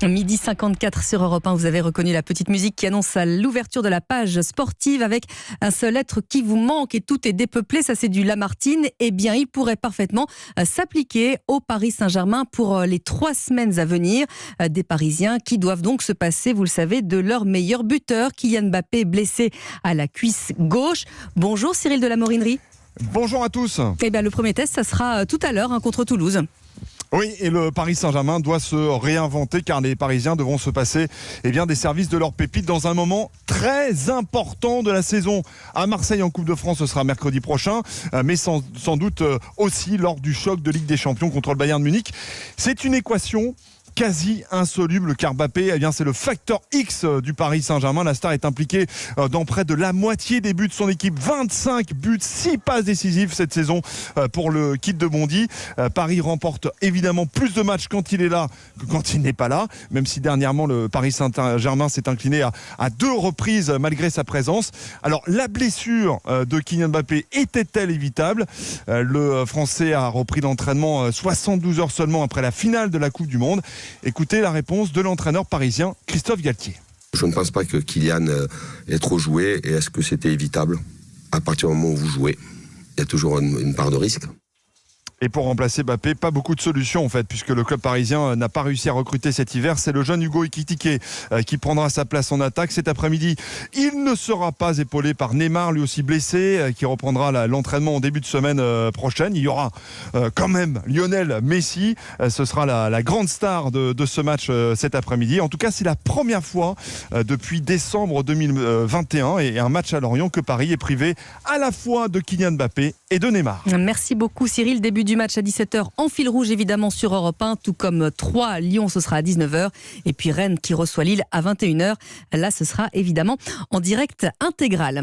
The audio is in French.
Midi 54 sur Europe 1, vous avez reconnu la petite musique qui annonce l'ouverture de la page sportive avec un seul être qui vous manque et tout est dépeuplé, ça c'est du Lamartine. Eh bien, il pourrait parfaitement s'appliquer au Paris Saint-Germain pour les 3 semaines à venir. Des Parisiens qui doivent donc se passer, vous le savez, de leur meilleur buteur. Kylian Mbappé blessé à la cuisse gauche. Bonjour Cyril de la Morinerie. Bonjour à tous. Eh bien, le premier test, ça sera tout à l'heure contre Toulouse. Oui, et le Paris Saint-Germain doit se réinventer car les Parisiens devront se passer des services de leur pépite dans un moment très important de la saison. À Marseille en Coupe de France, ce sera mercredi prochain, mais sans doute aussi lors du choc de Ligue des Champions contre le Bayern de Munich. C'est une équation quasi insoluble car Mbappé, c'est le facteur X du Paris Saint-Germain. La star est impliquée dans près de la moitié des buts de son équipe. 25 buts, 6 passes décisives cette saison pour le kit de Bondy. Paris remporte évidemment plus de matchs quand il est là que quand il n'est pas là, même si dernièrement le Paris Saint-Germain s'est incliné à 2 reprises malgré sa présence. Alors la blessure de Kylian Mbappé était-elle évitable ? Le Français a repris l'entraînement 72 heures seulement après la finale de la Coupe du Monde. Écoutez la réponse de l'entraîneur parisien Christophe Galtier. Je ne pense pas que Kylian ait trop joué. Et est-ce que c'était évitable ? À partir du moment où vous jouez, il y a toujours une part de risque. Et pour remplacer Mbappé, pas beaucoup de solutions en fait, puisque le club parisien n'a pas réussi à recruter cet hiver. C'est le jeune Hugo Ekitike qui prendra sa place en attaque cet après-midi. Il ne sera pas épaulé par Neymar, lui aussi blessé, qui reprendra l'entraînement en début de semaine prochaine. Il y aura quand même Lionel Messi. Ce sera la grande star de ce match cet après-midi. En tout cas, c'est la première fois depuis décembre 2021 et un match à Lorient que Paris est privé à la fois de Kylian Mbappé et de Neymar. Merci beaucoup Cyril. Début du match à 17h en fil rouge évidemment sur Europe 1, tout comme 3 Lyon, ce sera à 19h. Et puis Rennes qui reçoit Lille à 21h. Là, ce sera évidemment en direct intégral.